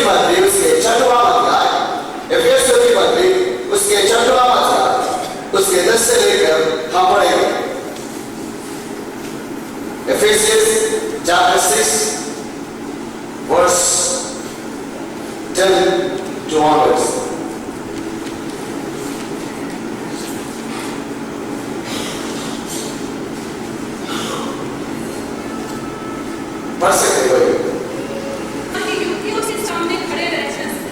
की पत्री उसके 6वां अध्याय, एफेसियों की पत्री उसके 6वां अध्याय, उसके 10 से लेकर हम पढ़ेंगे। Ephesians chapter 6 verse 10 to onwards. पढ़ सकते हो? युक्तियों के सामने खड़े रह सकते,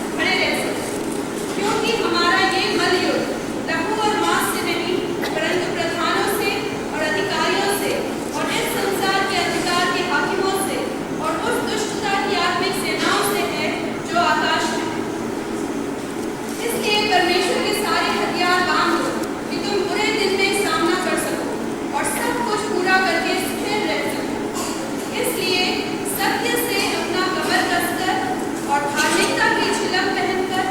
क्योंकि हमारा ये बल युद्ध लहू और मांस से नहीं, परंतु प्रधानों से और अधिकारियों से और इस संसार के अधिकार के हाकिमों से और उस दुष्टता की आत्मिक सेनाओं से है जो आकाश में। इसलिए परमेश्वर के सारे हथियार बांध लो कि तुम बुरे दिन में सामना कर सको और सब कुछ पूरा करके स्थिर रह सको। इसलिए सत्य से अपना कमर कसकर और धार्मिकता की झिलम पहनकर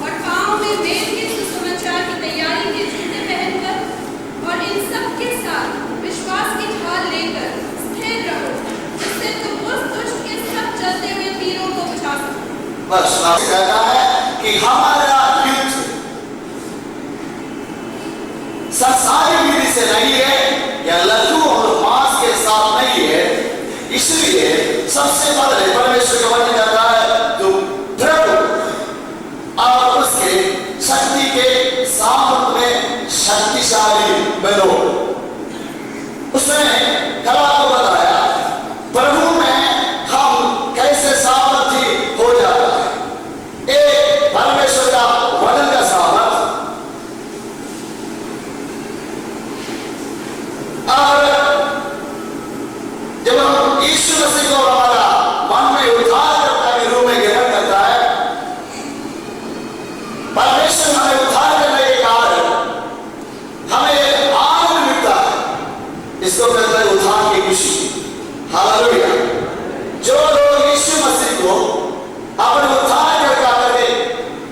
और पांव में वेद के सुसमाचार की तैयारी के जूते पहनकर और इन सब के साथ विश्वास की ढाल लेकर स्थिर रहो, जिससे तुम उस दुष्ट के सब चलते हुए तीरों को बचा सको। बस कहता है कि हमारा युद्ध संसारी विधि से नहीं है या लहू और मांस के साथ नहीं है। इसलिए सबसे पहले परमेश्वर का वचन कहता है तुम प्रभु और उसके शक्ति के सामर्थ में शक्तिशाली बनो। उसने कला को बताया प्रभु में हम कैसे सामर्थी हो जाता है। एक परमेश्वर का वचन का सामर्थ और जब हम यीशु मसीह को हमारा मन में उद्धारकर्ता के रूप में ग्रहण करता है, परमेश्वर हमें उद्धार करने के कारण हमें आनंद मिलता है। इसको कहते हैं उद्धार की खुशी। हालेलुया। जो लोग यीशु मसीह को अपने उद्धारकर्ता के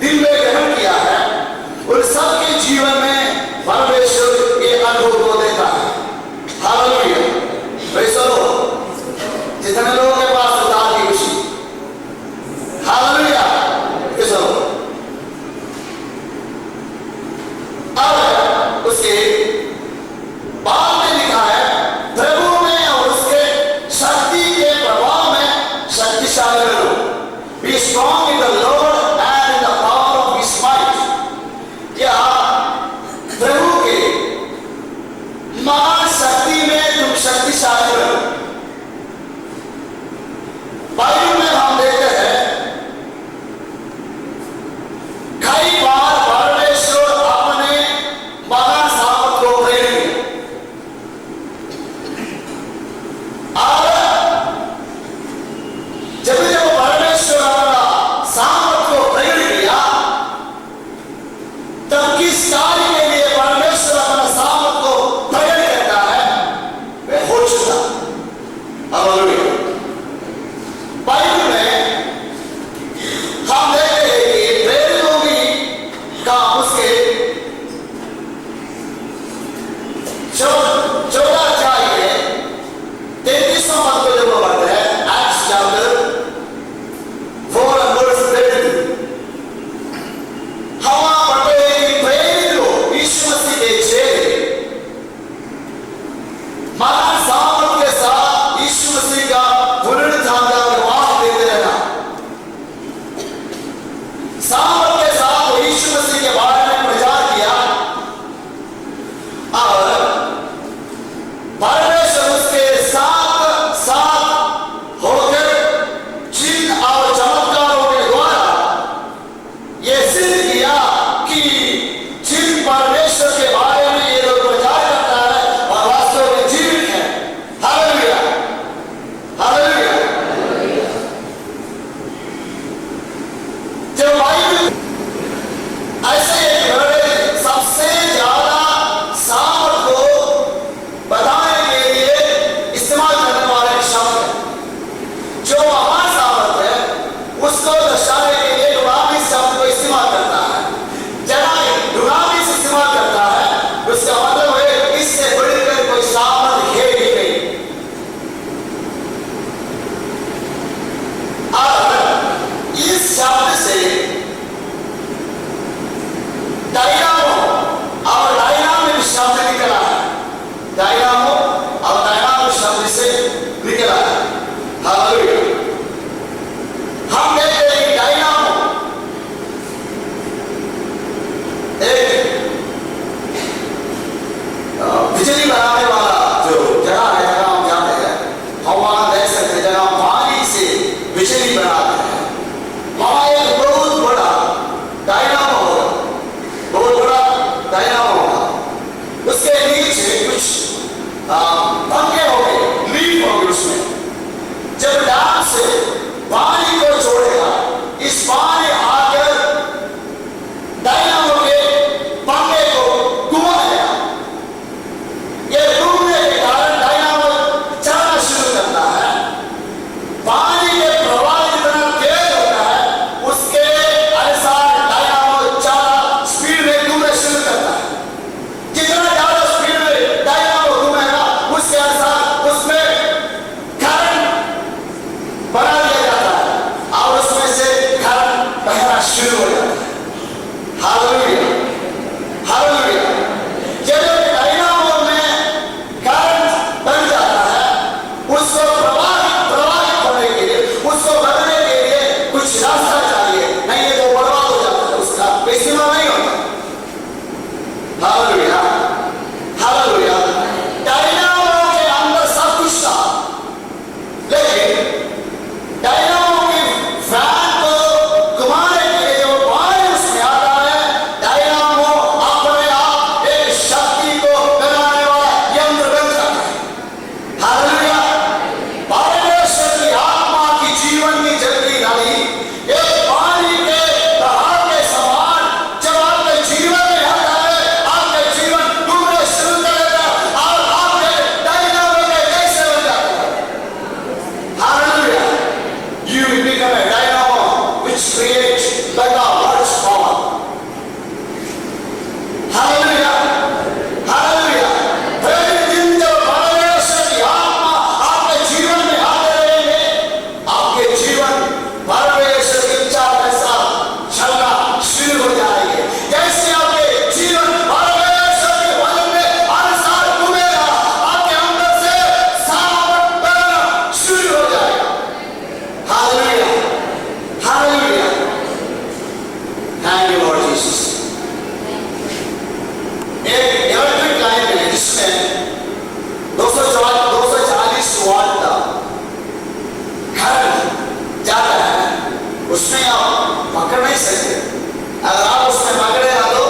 दिल में ग्रहण किया है, उन सबके जीवन में परमेश्वर के अनुभव को देता है। हालेलुया। जितने लोगों के पास उद्धार की खुशी, हालेलुया। अब उसके बाद में लिखा है प्रभु में और उसके शक्ति के प्रभाव में शक्तिशाली बनो। Be strong in the Lord and in the power of His might. क्या प्रभु के महान शक्ति में तुम शक्तिशाली बनो। बाइबल में हम देखते हैं कई बार परमेश्वर अपने महान सामर्थ को प्रेरित किया और जब परमेश्वर अपना सामर्थ को प्रेरित किया तब किस कार्य के लिए परमेश्वर अपना सामर्थ को प्रेरित करता है वह हो चुका। हालेलुया। बिजली बनाता है, वहां एक बहुत बड़ा डायनामो होगा, बहुत बड़ा डायनामो होगा। उसके नीचे कुछ पंखे होंगे, लीफ होंगे उसमें। जब डैम से पानी को छोड़ेगा, इस पानी आकर डायनामो के पंखे को घुमाएगा। ये घूमने के कारण डायनामो चलना शुरू करता है। पानी के प्रवाह जितना तेज होता है, उसके अनुसार डायनामो ज्यादा स्पीड में घूमना शुरू करता है। जितना ज्यादा स्पीड में डायनामो घूमेगा, उसके अनुसार उसमें करंट बना दिया जाता है और उसमें से करंट बहना शुरू हो जाता है। Hallelujah, hallelujah. जब डायनामो में करंट बन जाता है, उसको प्रवाहित होने के लिए, उसको बदलने के लिए कुछ रास्ता चाहिए, नहीं ये तो बर्बाद हो जाता है, उसका इस्तेमाल नहीं होता। Hallelujah, hallelujah. डायनामो के अंदर सब कुछ था, लेकिन डायनामो के फैन को घुमाने के लिए जो पानी उसमें आता है, डायनामो अपने आप एक शक्ति को बनाने वाला यंत्र बन जाता है। हालेलुया। परमेश्वर की आत्मा की जीवन की जल्दी नदी एक पानी के प्रवाह के समान जब आपके जीवन में आता है, आपके जीवन घूमने शुरू करेगा और आपके डायनामो के जैसे बन जाता है। Hallelujah. You will become a dynamo which creates like a God's power. Hallelujah, hallelujah. प्रतिदिन जब परमेश्वर की आत्मा आपके जीवन में आते रहेंगे, आपके जीवन परमेश्वर की इच्छा के साथ चलना शुरू हो जाएंगे। जैसे आपके जीवन परमेश्वर के वचन के अनुसार घूमेगा, आपके अंदर से सामर्थ बनना शुरू हो जाएगा। Hallelujah, hallelujah. Thank you Lord Jesus. एक इलेक्ट्रिक लाइन है जिसमें 240 वाट का करंट जाता है, उसमें आप पकड़ नहीं सकते। अगर आप उसमें पकड़ेगा तो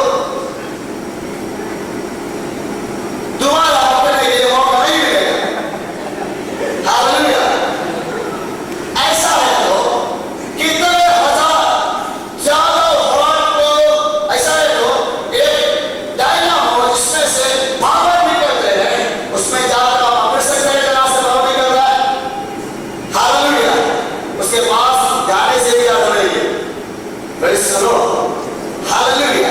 दोबारा पकड़ने के लिए मौका नहीं मिलेगा। हालेलुया। ऐसा है तो कितने हजार ज्यादा वाट को, ऐसा है तो एक डायनामो जिसमें से पावर निकल रहे हैं, उसमें जाकर आप पकड़ सकते हैं जहाँ से पावर निकल रहा है। हालेलुया। उसके पास जाने से भी याद रहेगी। Praise the Lord. Hallelujah,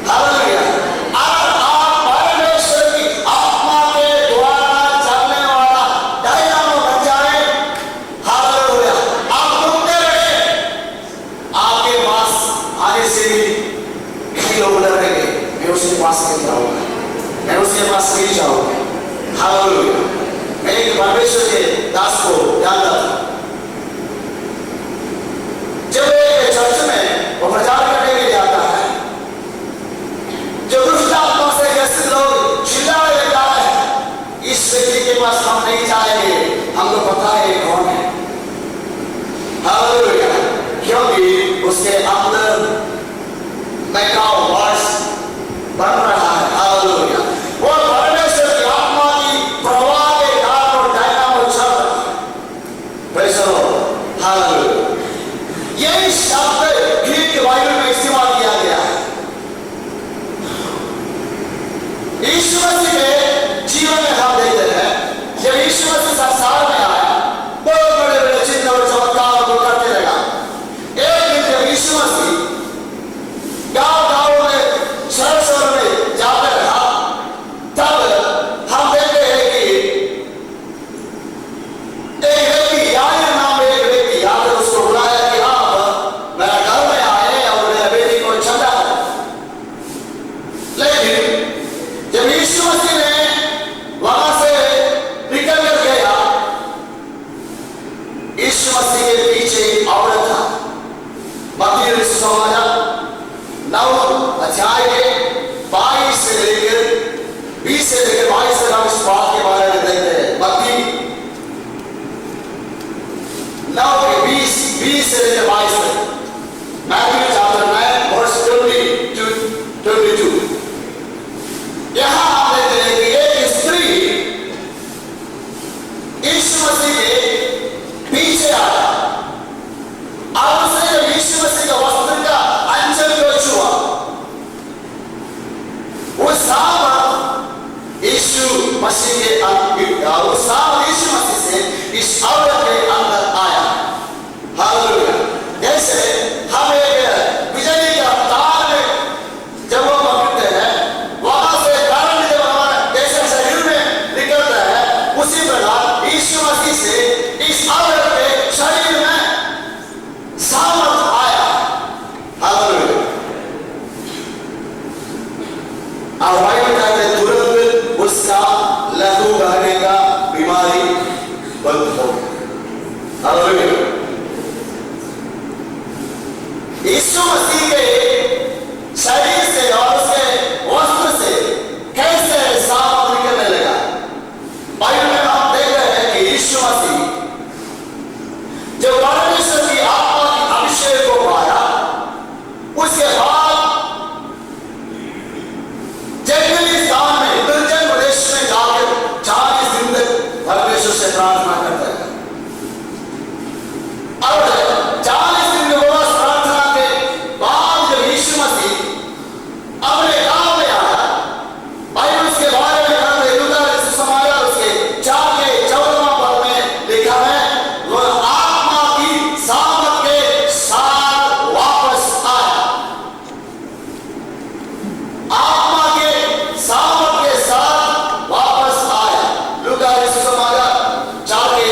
hallelujah. अगर आप परमेश्वर की आत्मा के द्वारा चलने वाला डायनामो बन जाए, हालेलुया, आप घूमते रहे, आपके पास आने से भी कई लोग डरेंगे, मैं उसके पास नहीं जाऊंगा, मैं उसके पास नहीं जाऊंगा। हालेलुया। मैं एक परमेश्वर के दास को जानता था। जब एक चर्च में वो प्रचार करने के लिए आता है, जो दुष्ट आत्मा से ग्रसित लोग चिल्लाने लगता है, इस व्यक्ति के पास हम नहीं जाएंगे, हमको पता है ये कौन है। हालेलुया। क्योंकि उसके अंदर मैका वर्ष बन रहा है। हालेलुया। वो परमेश्वर की आत्मा की प्रवाह के कारण वो डायनामो चल रहा है। Praise the Lord. हालेलुया। यही शब्द ग्रीक के बाइबल में इस्तेमाल किया गया है। यीशु मसीह के जीवन में हम देखते हैं, जब यीशु मसीह संसार में आया, बहुत बड़े बड़े चिन्ह और चमत्कार को करते रहा। एक दिन जब यीशु मसीह गाँव में, शहर में जाते रहा, तब हम देखते हैं कि एक व्यक्ति, याईर नाम एक व्यक्ति आकर उसको बुलाया कि आप मेरा घर में आए और मेरे बेटी को छंटा है। लेकिन जब यीशु मसीह ने से लेकर 22 तक, मैथ्यू चैप्टर 9 वर्स 20 to 22। यहां आप देखते हैं कि एक स्त्री यीशु मसीह के पीछे आया और उसने जब यीशु मसीह का वस्त्र का अंचल को छुआ, वो सामर्थ यीशु मसीह से इस औरत के अंदर आया। हालेलुया। जैसे हम एक बिजली के तार में जब वो पकड़ते हैं, वहां से करंट जब हमारे जैसे शरीर में निकलता है, उसी प्रकार यीशु मसीह से इस औरत के शरीर में सामर्थ आया। हालेलुया। और बाइबल कहते हैं तुरंत उसका लहू बहने का बीमारी बंद हो गया। हालेलुया। यीशु मसीह के शरीर से और उसके वस्त्र से कैसे सामर्थ निकलने लगा? बाइबल में हम देख रहे हैं कि यीशु मसीह जब परमेश्वर की आत्मा की अभिषेक को पाया, उसके बाद जंगली स्थान में निर्जन प्रदेश में जाकर 40 दिन तक परमेश्वर से प्रार्थना करता है। और 40 दिन के उपवास प्रार्थना के बाद जब यीशु मसीह अपने गांव में आया, बाइबल उसके बारे में कहते हैं, लूका ने सुसमाचार उसके 4 के 14वां पद में लिखा है, वह आत्मा की सामर्थ के साथ वापस आया। आत्मा के सामर्थ के साथ वापस आया। लूका ने सुसमाचार 4 के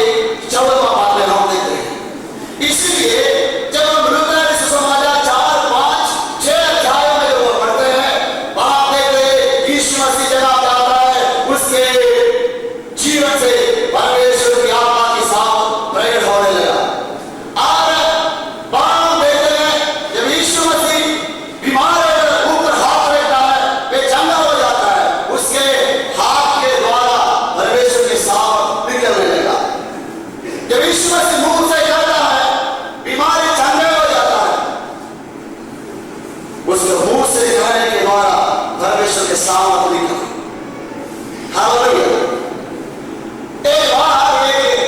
14वां पद में हम देखते हैं। इसलिए जब हम लूका ने सुसमाचार 4, 5, 6 अध्यायों में वो पढ़ते हैं, वहां देखते हैं यीशु मसीह जनाब जाता है, उसके जीवन से परमेश्वर की आत्मा की सामर्थ प्रकट होने लगा। और वहां देखते हैं जब यीशु मसीह बीमार ऊपर हाथ रखता है, वे चंगा हो जाता है, उसके हाथ के द्वारा परमेश्वर की सामर्थ निकलने लगा। जब यीशु मसीह मुंह से कहता है, बीमारी चंगा हो जाता है, उसके मुंह से कहने के द्वारा परमेश्वर के सामर्थ निकला। हालेलुया। एक बार एक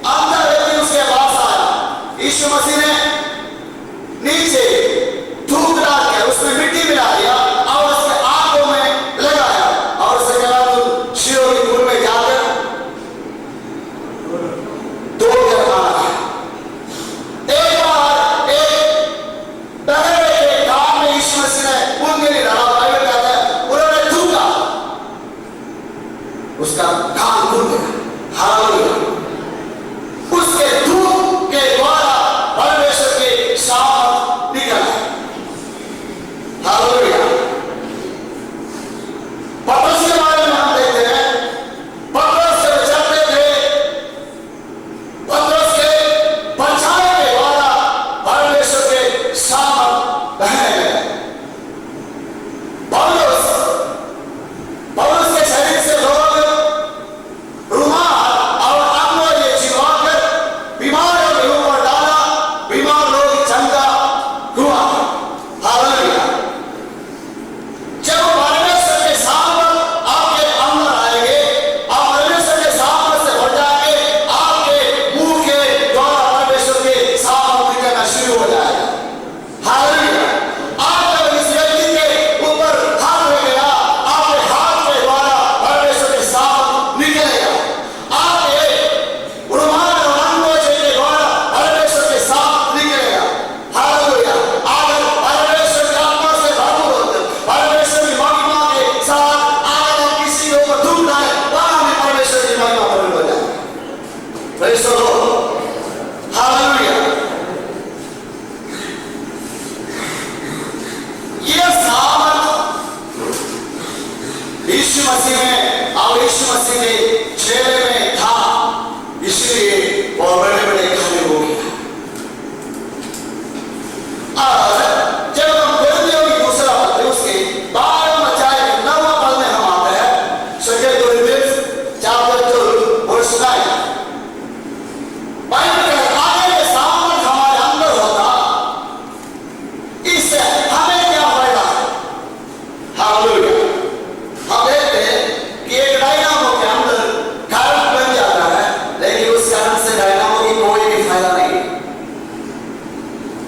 अंधा व्यक्ति उसके पास आया, यीशु मसीह ने नीचे थूक डाल के उसमें मिट्टी मिला दिया और उसके आंखों में लगाया और उससे कहा, तुम शिरों की कुल में जाकर तोड़कर आना है। एक बार एक बहरे के कान में यीशु मसीह ने उंगली डाला, बाइबल कहता है उन्होंने थूका, उसका कान खुल गया। हालेलुया। उसके थूक के द्वारा परमेश्वर के सामर्थ निकला। हालेलुया।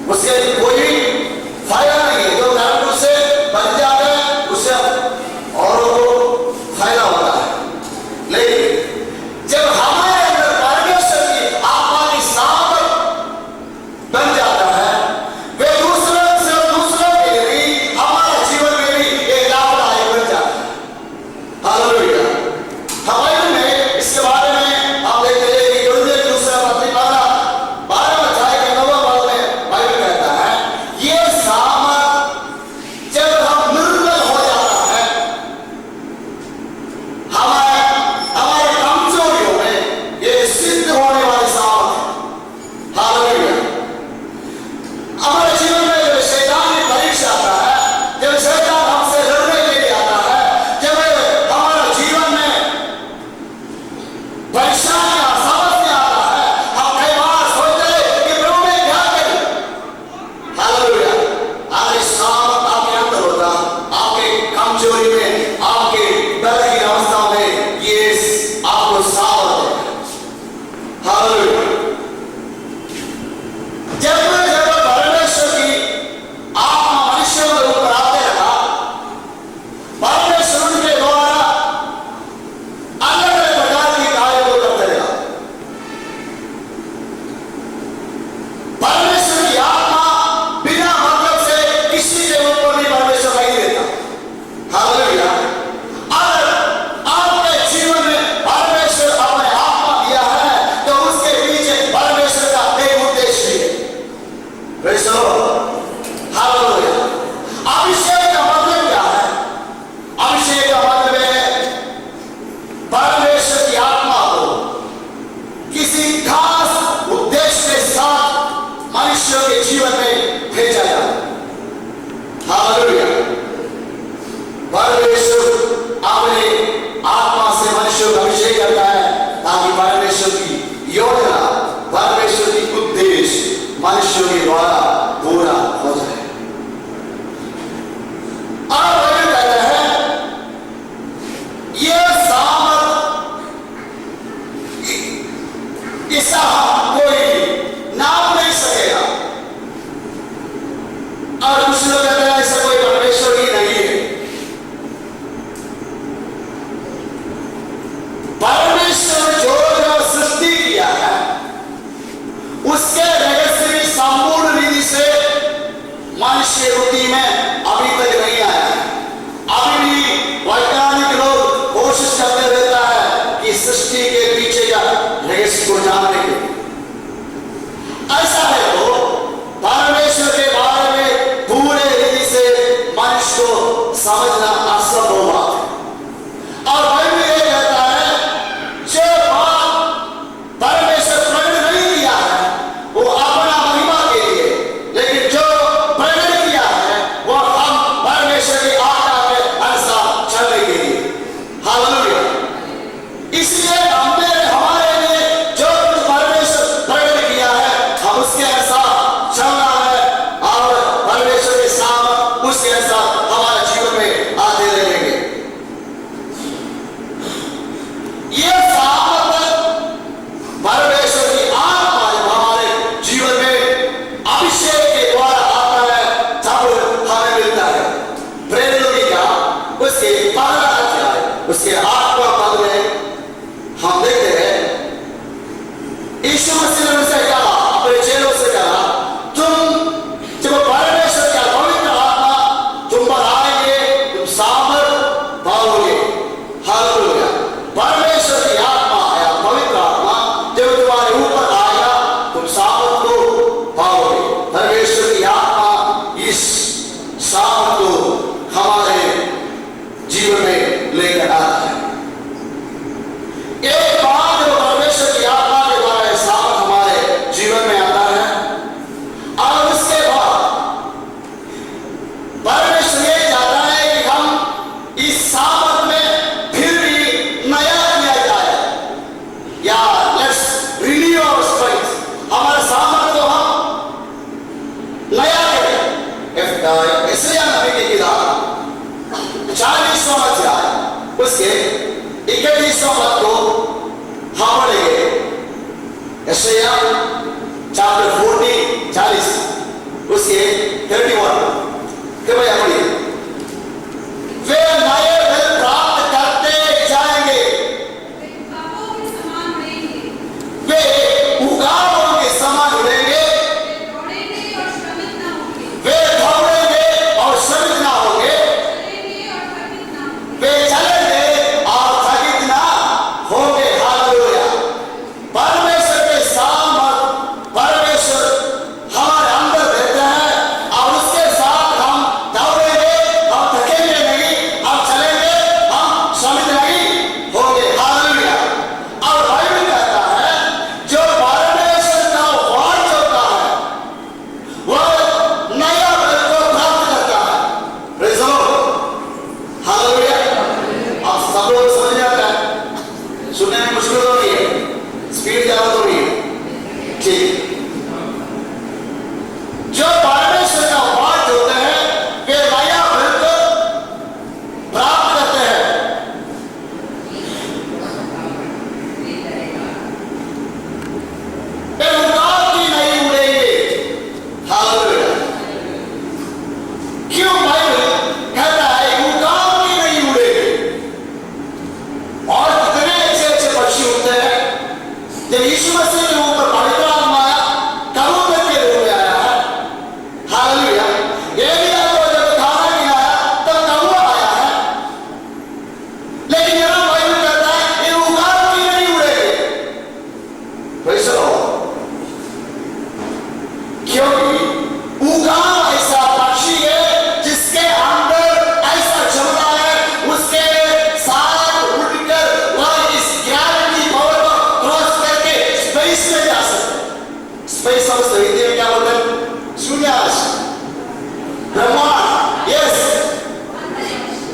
उसके कोई फायदा नहीं है। जो धर्म उससे बन जाता है उससे औरों को फायदा होता है। लेकिन जब हमारे अंदर परमेश्वर की आत्मा की सामर्थ बन जाता है, वे दूसरों के लिए भी हमारे जीवन में भी एक लाभदायक बन जाता है। हालेलुया। हमारे में इसके बारे में हम देखते हैं कि यूहन्ना की दूसरा पत्री 12 अध्याय के 9वें पद में बाइबल कहता है, ये सामर्थ जब हम निर्बल हो जाता है, हमारे कमजोरियों में ये सिद्ध होने वाली सामर्थ है। हालेलुया। हमारे जीवन में जब शैतान की परीक्षा आता है, जब शैतान हमसे लड़ने के लिए आता है, जब हमारे जीवन में परेशानियां समस्या आता है, हम कई बार सोचते हैं कि प्रभु मैं क्या करूं। हालेलुया। अगर सामर्थ आपके अंदर होता, आपके कमजोरी में, आपके डर की अवस्था में ये आपको सामर्थ है। हालेलुया। जब परमेश्वर की आत्मा मनुष्यों के ऊपर आते रहा, परमेश्वर उनके द्वारा अलग अलग प्रकार के कार्य को करते रहा। परमेश्वर की आत्मा बिना मतलब से किसी के ऊपर भी परमेश्वर नहीं देता। हालेलुया। अगर आपके जीवन में परमेश्वर अपने आत्मा दिया है तो उसके पीछे परमेश्वर का एक उद्देश्य है। Praise the Lord. Hallelujah. अभिषेक का मतलब क्या है? अभिषेक का मतलब है परमेश्वर की आत्मा को किसी खास उद्देश्य के साथ मनुष्यों के जीवन में भेजा जाए। हालेलुया। परमेश्वर अपने आत्मा से मनुष्यों का अभिषेक करता है ताकि परमेश्वर की योजना, परमेश्वर की उद्देश्य मनुष्यों के द्वारा पूरा हो जाए। और बाइबल कहता है यह सामर्थ इसका कोई नाम नहीं सकेगा। और कुछ लोग कहते हैं ऐसा कोई परमेश्वर ही नहीं है। परमेश्वर जो सृष्टि किया है उसके रहस्य भी संपूर्ण रीति से मनुष्य बुद्धि में अभी तक नहीं आया है। अभी भी वैज्ञानिक लोग कोशिश करते रहता है कि सृष्टि के पीछे का रहस्य को जानने के। ऐसा है तो परमेश्वर के बारे में पूरे रीति से मनुष्य को समझना असंभव बात है। और बाइबल ये कहता है जो बात परमेश्वर प्रकट नहीं किया है वो अपना महिमा के लिए, लेकिन जो प्रकट किया है वो हम परमेश्वर की आज्ञा के अनुसार चलने के लिए। हालेलुया। इसलिए हमारे लिए जो कुछ परमेश्वर प्रकट किया है हम उसके अनुसार चलना है और परमेश्वर के सामने उसके अनुसार हमारे जीवन में आते रहेंगे। ये परमेश्वर की आत्मा जब हमारे जीवन में अभिषेक के द्वारा आता है तब हमें मिलता है। प्रेरितों की क्या उसके 12 अध्याय उसके 8वां पद में हम देखते हैं यीशु मसीह ने उनसे कहा, अपने चेलों से कहा, तुम जब परमेश्वर का पवित्र आत्मा तुम पर आएंगे तुम सामर्थ पाओगे। हालेलुया। परमेश्वर की आत्मा या पवित्र आत्मा जब तुम्हारे ऊपर आएगा तुम सामर्थ को पाओगे। परमेश्वर की आत्मा इस सामर्थ को हमारे जीवन में लेकर आता है। एक बार जब परमेश्वर की आत्मा के द्वारा सामर्थ हमारे जीवन में आता है और उसके बाद परमेश्वर ये चाहता है कि हम इस सामर्थ में फिर भी नया किया जाए या लेट्स रिन्यू आवर स्ट्रेंथ। हमारे सामर्थ को हम नया करें। इसलिए नबी की किताब 40वां अध्याय उसके 31वां पद को हम पढ़ेंगे। यशायाह चैप्टर 40 40 उसके 31 कृपया पढ़िए। वे नए बल प्राप्त करते जाएंगे, ख्वाबों के समान उड़ेंगे, वे उड़ानों के समान उड़ेंगे, वे दौड़ेंगे और श्रमित वे दौड़ेंगे और श्रमित न होंगे, ना होंगे, चलेंगे और थकित वे चलेंगे और थकित न होंगे। ना होंगे। हालेलुया। परमेश्वर के सामर्थ, परमेश्वर हमारे अंदर रहते हैं और उसके साथ हम दौड़ेंगे, हम थकेंगे नहीं, हम चलेंगे, हम श्रमित नहीं होंगे। हालेलुया। और बाइबल कहता है जो परमेश्वर का वाच होता है वह नया बल को प्राप्त करता है। Praise the Lord. हालेलुया। आप सब लोग समझ जाते हैं, सुनने में मुश्किल तो नहीं है, स्पीड ज्यादा तो नहीं है, ठीक। जो परमेश्वर का वाच होते हैं वे नया बल को प्राप्त करते हैं। वे उड़ान की नहीं उड़ेंगे। हालेलुया। क्यों बाइबल कहता है उड़ान की नहीं उड़ेंगे? और कितने अच्छे अच्छे पक्षी होते हैं। जब यीशु मसीह के ऊपर पवित्र आत्मा आया, कबूतर के रूप में आया है। हालेलुया। एलिया को जब खाना खिलाया तब कौवा आया है। लेकिन यहाँ बाइबल कहता है ये उड़ान की नहीं उड़ेंगे। Praise the Lord. क्योंकि उड़ान ऐसा पक्षी है जिसके अंदर ऐसा क्षमता है, उसके साथ उड़कर वह इस ग्रेविटी पावर को क्रॉस करके स्पेस में जा सकते हैं। स्पेस हम हिंदी में क्या बोलते हैं? शून्याकाश, ब्रह्मांड, यस,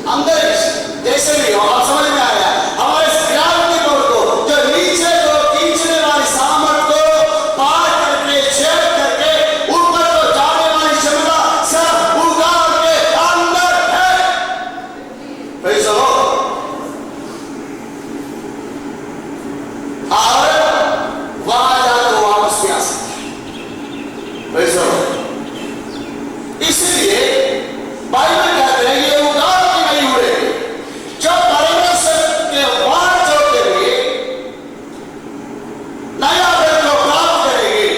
अंतरिक्ष। जैसे भी हो, आप समझ में आया हमारे इस ग्रेविटी पावर को, जो नीचे को खींचने वाली सामर्थ को पार करके, छेद करके ऊपर को जाने वाली क्षमता सब उड़ान के अंदर है। Praise the Lord. और वहां जाकर वापस भी आ सकते हैं। Praise the Lord. इसलिए बाइबल कहते हैं ये उड़ान की नहीं उड़ेंगे। जो परमेश्वर के वाच होते हुए नया बल को प्राप्त करेंगे,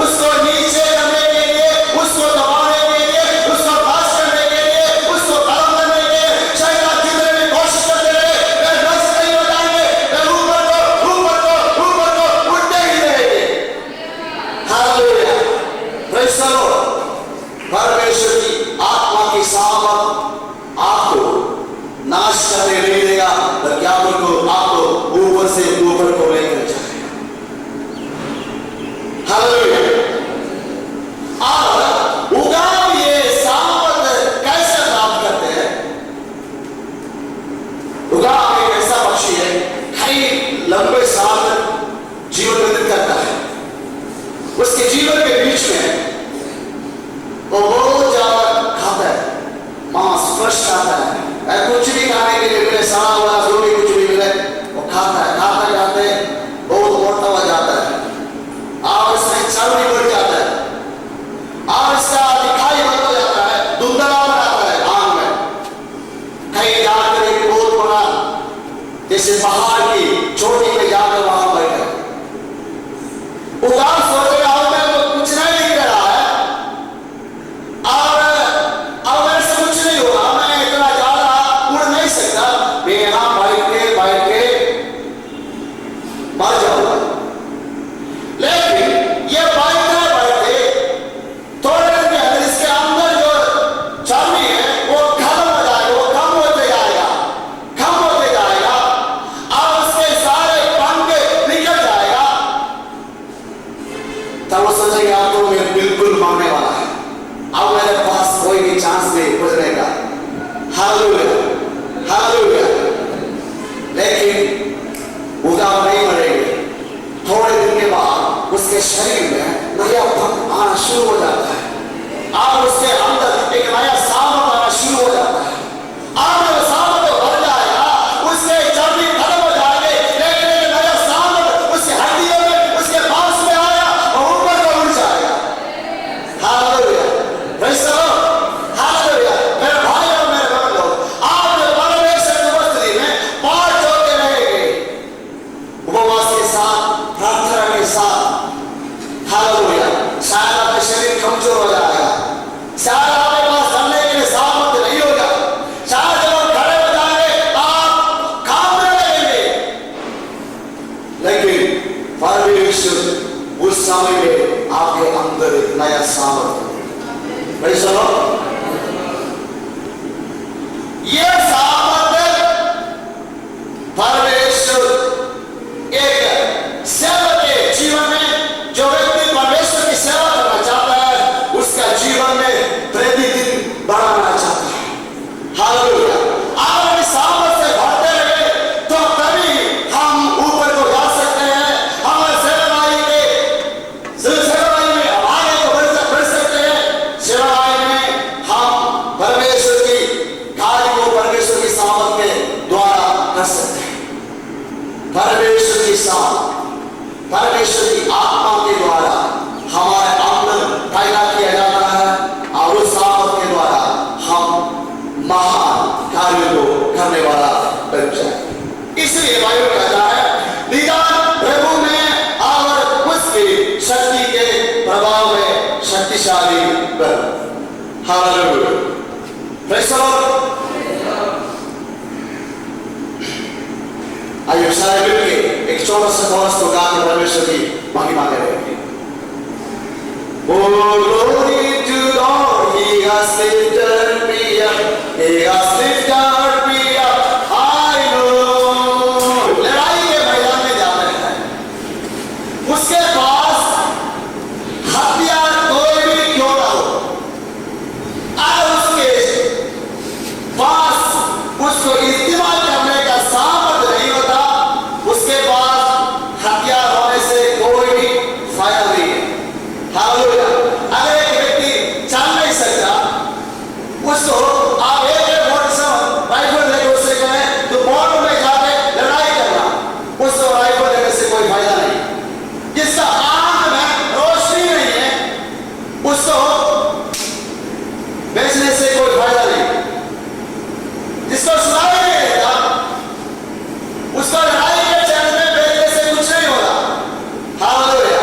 उसको नीचे करने के लिए, उसको दबाने के लिए, उसको पास करने के लिए, उसको खत्म करने के लिए शैतान जितने भी कोशिश करते रहे वे नष्ट नहीं हो जाएंगे। वे ऊपर को उड़ते ही रहेंगे। हालेलुया। Praise the Lord. परमेश्वर की आत्मा की सामर्थ आपको नाश करने नहीं देगा, बल्कि आपको ऊपर से ऊपर को लेकर जाएगा। हालेलुया। और उड़ान ये सामर्थ कैसे प्राप्त करते हैं? उड़ान एक ऐसा पक्षी है कई लंबे साल तक जीवन व्यतीत करता है। उसके जीवन के बीच में वो बहुत ज्यादा खाता है, मांस फ्रेश खाता है। कुछ भी खाने के लिए मिले, सड़ा हुआ जो भी कुछ भी मिले वो खाता है। खाते खाते बहुत मोटा हो जाता है और इसमें चर्बी बढ़ जाता है और इसका दिखाई बंद हो जाता है, धुंधला हो जाता है आंख में। कहीं जाकर एक बहुत बड़ा जैसे पहाड़ की चोटी पे जाकर वहां बैठे, उड़ान सोच रहा हूं मैं तो कुछ नहीं दिख रहा है और अब मेरे से कुछ नहीं होगा, मैं इतना ज्यादा उड़ नहीं सकता, मैं यहां बैठ के मर जाऊंगा। लेकिन ये बैठते बैठते थोड़े दिन के अंदर इसके अंदर जो चर्बी है वो खत्म हो जाएगा, वो कम होते जाएगा और नया सामर्थ्य। भाई सुनो, ये सामर्थ्य परमेश्वर एक सेवक के जीवन में, जो व्यक्ति परमेश्वर की सेवा करना चाहता है, उसका जीवन में प्रतिदिन बढ़ाना चाहता है। हालेलुया। अगर इस सामर्थ्य से बढ़ते रहे तो तभी हम ऊपर को जा सकते हैं। हम सेवाई में आगे को बढ़ सकते हैं। सेवाई में हम परमेश्वर की कार्य को परमेश्वर की सामर्थ्य के द्वारा कर सकते हैं। परमेश्वर की सामर्थ, परमेश्वर की आत्मा के द्वारा हमारे अंदर पैदा किया जाता है और उस सामर्थ के द्वारा हम महान कार्यों को करने वाला बन जाए। इसलिए बाइबल कहता है, निदान प्रभु में और उसकी शक्ति के प्रभाव में शक्तिशाली बन। हालेलुया। Praise the Lord. आइए सारे मिलके एक छोटा सा कोरस को गाकर परमेश्वर की महिमा करेंगे। Oh, glory to God, He has lifted me up, He has lifted me up, I know। लड़ाई के मैदान में जाते हैं, उसके पास हथियार कोई भी क्यों ना हो, अगर उसके पास उसको इस्तेमाल करने का सामर्थ्य नहीं होता, उसके पास हथियार होने से कोई भी फायदा नहीं है। हालेलुया। अगर एक व्यक्ति चल नहीं सकता, उसको आप एक राइफल लेके उससे कहें तो बॉर्डर में जाके लड़ाई करना, उसको राइफल लेने से कोई फायदा नहीं। जिसका आंख में रोशनी नहीं है, उसको बेचने से कोई फायदा नहीं। जिसको सुनाई नहीं देता, उसको लड़ाई के चैनल में बेचने से कुछ नहीं होगा। हालेलुया।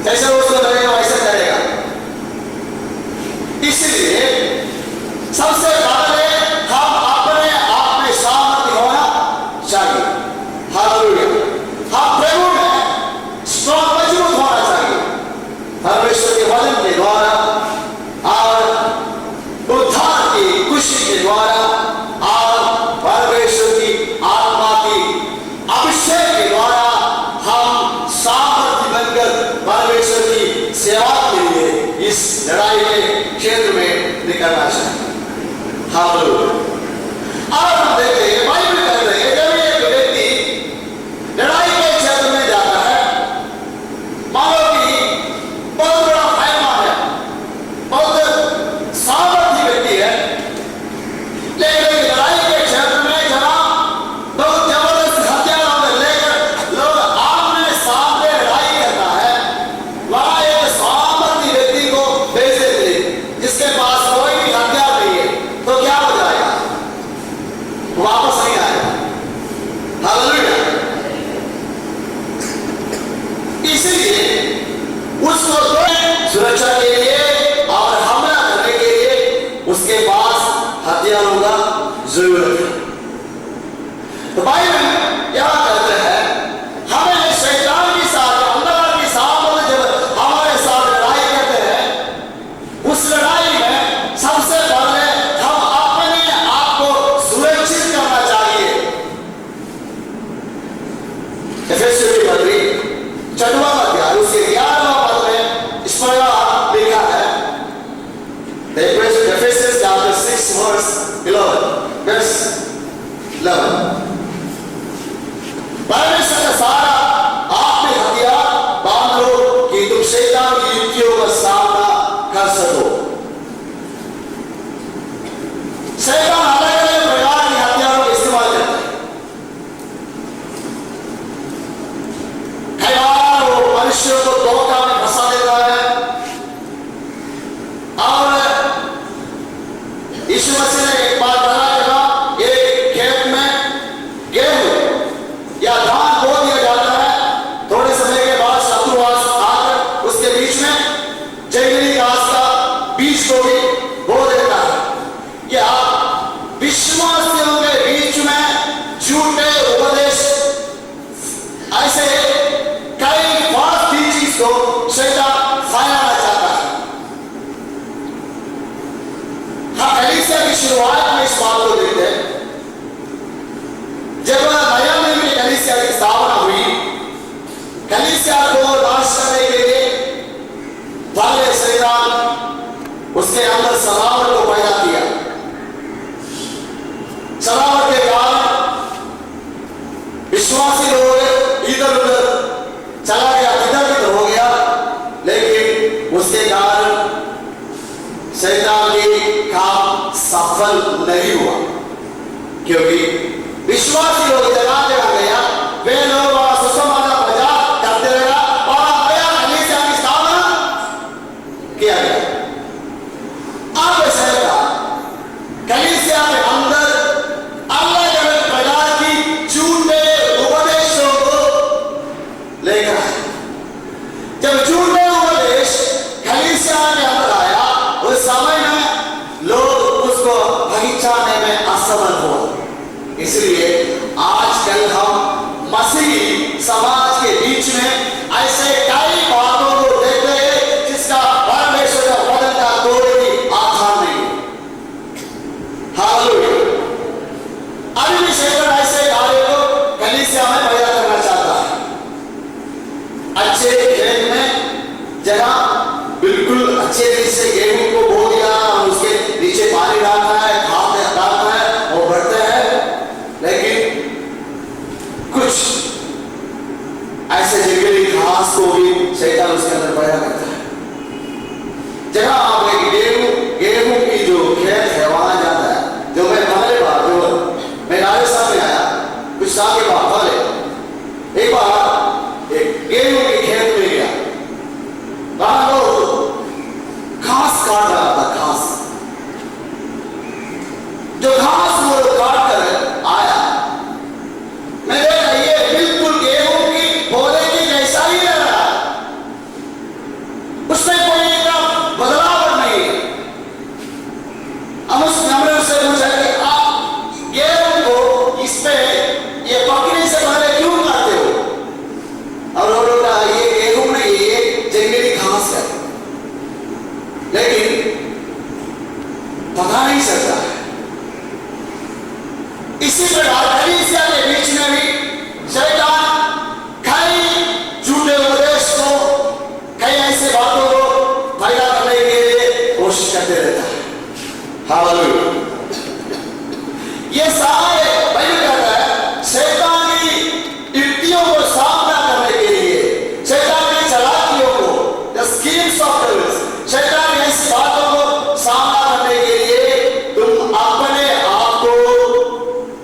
जैसे उसको लगेगा वैसे करेगा। इसलिए सबसे पहले हम अपने आप में सामर्थ्य होना चाहिए। हालेलुया। हम प्रभु में स्ट्रॉन्ग मजबूत होना चाहिए, परमेश्वर के वचन के द्वारा और उद्धार की खुशी के द्वारा और परमेश्वर की आत्मा की अभिषेक के द्वारा हम सामर्थ्य बनकर परमेश्वर की सेवा के लिए इस लड़ाई के क्षेत्र में निकलना चाहिए। हालेलुया। अब हम देखते हैं, बाइबल कहते हैं, जब एक व्यक्ति लड़ाई के क्षेत्र में जाता है, मानो कि बहुत बड़ा पैमाना है, बहुत सामर्थ्य व्यक्ति है, लेकिन लड़ाई के क्षेत्र में जहां बहुत जबरदस्त हथियार लेकर लोग आमने सामने लड़ाई करता है, वहां एक सामर्थ्य व्यक्ति को भेज देते, जिसके पास कोई भी हथियार नहीं है, तो क्या हो जाएगा? वापस नहीं आएगा। हालेलुया। इसलिए उसको सुरक्षा के लिए और हमला करने के लिए उसके पास हथियारों का जरूरत है। तो बाइबल क्या कहते हैं, हमें शैतान के साथ, अंधकार के साथ जब हमारे साथ लड़ाई करते हैं, उस लड़ाई में सबसे पहले हम अपने आप को सुरक्षित करना चाहिए। एफेसियों की पत्री 6वां अध्याय उसके 11वां पद में इस प्रकार लिखा है, Ephesians chapter 6 verse 11। परमेश्वर का सारा आप में हथियार बांध लो कि तुम शैतान की युक्तियों का सामना कर सको। शैतान अलग अलग प्रकार के हथियारों का इस्तेमाल करता है। कई बार वो मनुष्यों को धोखा में फंसा देता है, और यीशु मसीह ने एक बार बताया था, एक खेत में गेहूं या धान बो दिया जाता है, थोड़े समय के बाद शत्रु आकर उसके बीच में जंगली घास का बीज को भी बो देता है। या विश्वासियों के बीच में झूठे उपदेश, ऐसे कई बात चीज को शुरुआत में इस बात को देखते हैं। जब नया नियम की कलीसिया की स्थापना हुई, कलीसिया को नाश करने के लिए पहले शैतान उसके अंदर सलावट को पैदा किया। सलावट के कारण विश्वासी लोग इधर उधर चला गया, इधर हो गया, लेकिन उसके कारण शैतान के काम सफल नहीं हुआ, क्योंकि विश्वासी लोग जगह जगह गया, वे लोग सुसमाचार प्रचार करते रहा और नया कलीसिया की स्थापना किया गया। अब शैतान कलीसिया के अंदर अलग अलग प्रकार की झूठे उपदेशों को लेकर आया। जब झूठे उपदेश कलीसिया के अंदर आया, उस समय में लोग उसको पहचानने में असमर्थ हुआ। इसलिए आजकल हम मसीही समाज के बीच में ऐसे कई बातों को देखते हैं जिसका परमेश्वर का वचन का कोई आधार नहीं। हालेलुया। अभी भी शैतान ऐसे कार्य को कलीसिया में पैदा करना चाहता है। अच्छे खेत में जगह बिल्कुल अच्छे तरीके से गेहूं को बो दिया और उसके नीचे पानी डालना है, खाद डालना है, वो बढ़ते हैं, लेकिन कुछ ऐसे जंगली घास को भी शैतान उसके अंदर पैदा करता है। जगह आप एक गेहूं की जो खेत है वहां जाता है, जो मैं पहले बार जो मैं राजस्थान में आया कुछ साल के बाद पहले एक बार एक गेहूं के खेत में गया, वहां लोग घास काट रहा था। घास जो घास वो काट कर आया, मैं देखा ये बिल्कुल गेहूं की पौधे की जैसा ही लग रहा है, उसमें कोई एकदम बदलाव नहीं है। हम उस नंबर से पूछा कि आप गेहूं को इस पे ये पकने से पहले क्यों काटते हो? और वो लोग कहा ये गेहूं नहीं, ये जंगली घास है, लेकिन पता नहीं चलता है। इसी प्रकार कलीसिया के बीच में भी शैतान कई झूठे उपदेश को, कई ऐसे बातों को पैदा करने के लिए कोशिश करते रहता है। हालेलुया। ये सारे बयान करता है शैतान की युक्तियों को सामना करने के लिए, शैतान की चालाकियों को, the schemes of devils, शैतान की ऐसी बातों को सामना करने के लिए तुम अपने आप को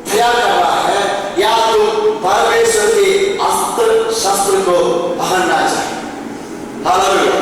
तैयार कर रहा है, या तुम परमेश्वर के अस्त्र शस्त्र को पहनना चाहिए। हालेलुया।